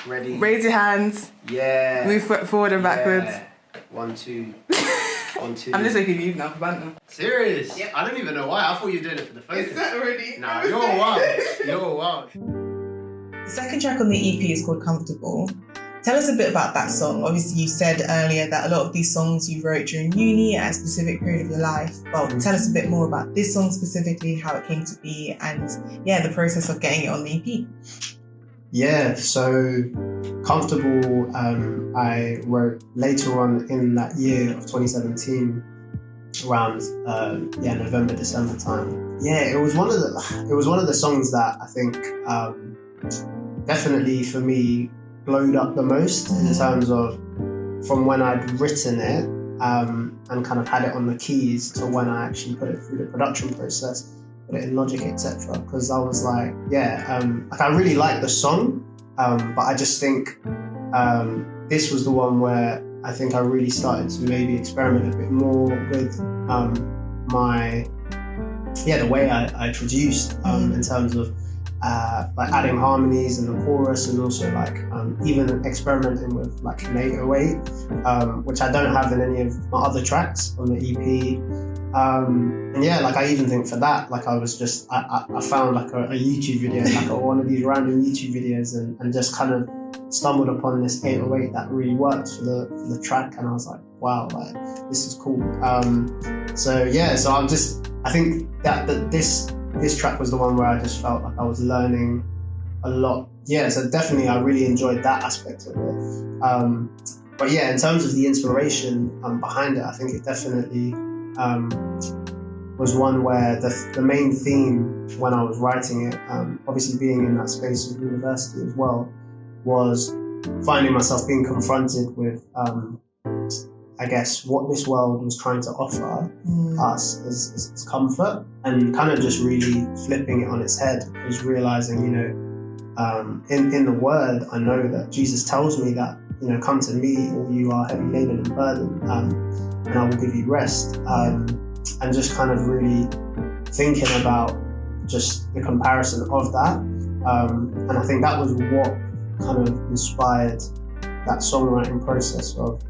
Ready? Raise your hands. Yeah. Move forward and backwards. Yeah. 1, 2. 1, 2. I'm just making you now for banter. Serious? Yep. I don't even know why. I thought you were doing it for the focus. Is that already? Nah, you're wild. You're wild. The second track on the EP is called Comfortable. Tell us a bit about that song. Obviously, you said earlier that a lot of these songs you wrote during uni at a specific period of your life. But tell us a bit more about this song specifically, how it came to be, and the process of getting it on the EP. Yeah, so Comfortable, I wrote later on in that year of 2017, around November, December time. Yeah, it was one of the songs that I think definitely for me blowed up the most in terms of from when I'd written it and kind of had it on the keys to when I actually put it through the production process, put it in Logic, etc. Because I was like, I really like the song, but I just think this was the one where I think I really started to maybe experiment a bit more with the way I produced in terms of like adding harmonies in the chorus, and also like even experimenting with like an 808, which I don't have in any of my other tracks on the EP. Like I even think for that, like I found like a YouTube video, like one of these random YouTube videos, and just kind of stumbled upon this 808 that really works for the track, and I was like, wow, like this is cool. I think that this track was the one where I just felt like I was learning a lot. Yeah, so definitely I really enjoyed that aspect of it. But yeah, in terms of the inspiration behind it, I think it definitely was one where the main theme when I was writing it, obviously being in that space of university as well, was finding myself being confronted with I guess what this world was trying to offer us as comfort, and kind of just really flipping it on its head, was realizing, in the word, I know that Jesus tells me that, come to me, all you are heavy laden and burdened, and I will give you rest. And just kind of really thinking about just the comparison of that. And I think that was what kind of inspired that songwriting process of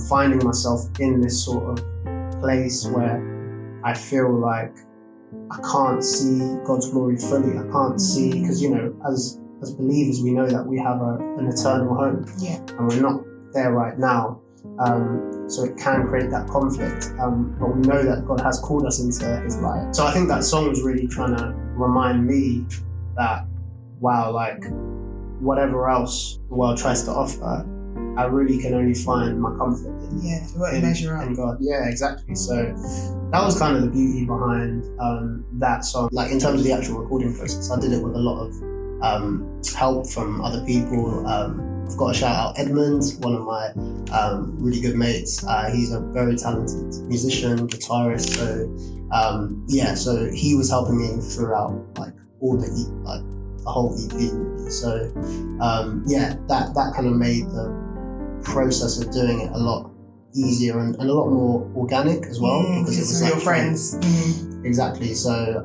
finding myself in this sort of place where I feel like I can't see God's glory fully. I can't see, because as believers we know that we have an eternal home, and we're not there right now, so it can create that conflict, but we know that God has called us into his light. So I think that song was really trying to remind me that, wow, like whatever else the world tries to offer, I really can only find my comfort in God. Yeah, exactly. So that was kind of the beauty behind that song. Like in terms of the actual recording process, I did it with a lot of help from other people. I've got to shout out Edmund, one of my really good mates. He's a very talented musician, guitarist. So he was helping me throughout like all the whole EP really. So that kind of made the process of doing it a lot easier and a lot more organic as well, because it was real like friends. Exactly. So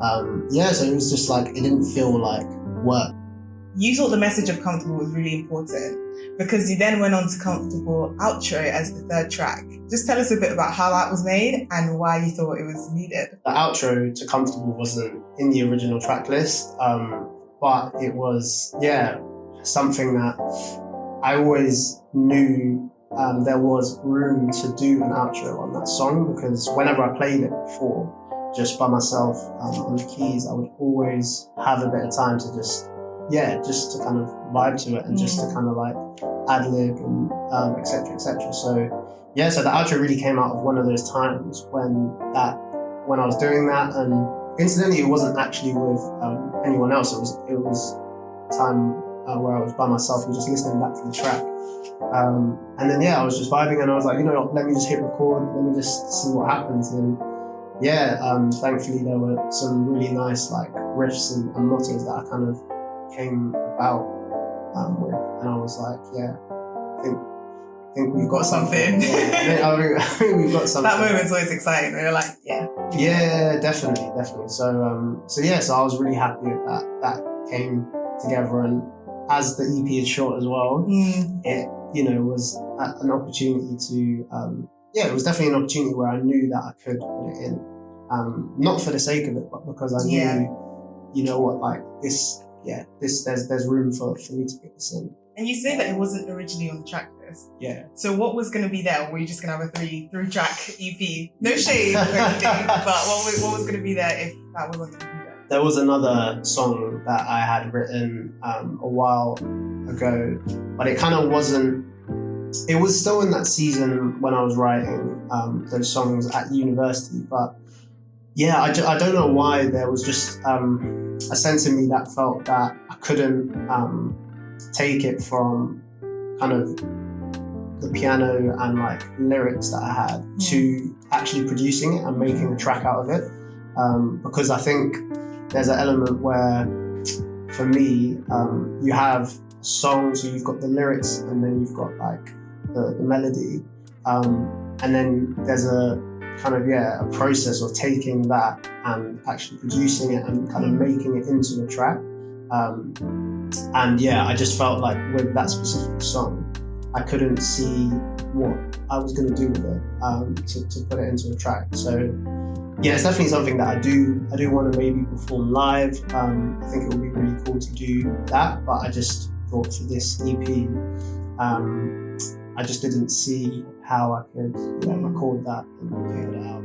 so it was just like, it didn't feel like work. You thought the message of Comfortable was really important, because you then went on to Comfortable Outro as the third track. Just tell us a bit about how that was made and why you thought it was needed. The outro to Comfortable wasn't in the original track list, but it was something that I always knew there was room to do an outro on that song, because whenever I played it before, just by myself on the keys, I would always have a bit of time to just to kind of vibe to it, and just to kind of like ad-lib and etc. So the outro really came out of one of those times when I was doing that, and incidentally it wasn't actually with anyone else. It was a time where I was by myself and just listening back to the track, and then I was just vibing, and I was like, let me just hit record, let me just see what happens. And thankfully there were some really nice like riffs and mottos that I kind of came about with, and I was like, I think we've got something. I think we've got something. That moment's always exciting. We're like, yeah, definitely. So I was really happy that came together, and as the EP is short as well, Mm. it, you know, was an opportunity to, it was definitely an opportunity where I knew that I could put it in. Not for the sake of it, but because I knew, Yeah. you know what, like there's room for me to get this in. And you say that it wasn't originally on the track list. Yeah. So what was going to be there? Or were you just going to have a three track EP? No shade or anything, but what was going to be there if that wasn't going to be there? There was another song that I had written a while ago, but it kind of wasn't. It was still in that season when I was writing those songs at university, but yeah, I don't know why. There was just a sense in me that felt that I couldn't take it from kind of the piano and like lyrics that I had to actually producing it and making a track out of it, because I think there's an element where, for me, you have songs, so you've got the lyrics and then you've got like the melody, and then there's a kind of a process of taking that and actually producing it and kind of making it into a track. And yeah, I just felt like with that specific song, I couldn't see what I was going to do with it to put it into a track. So yeah, it's definitely something that I do want to maybe perform live. I think it would be really cool to do that, but I just thought for this EP, I just didn't see how I could record that and put it out.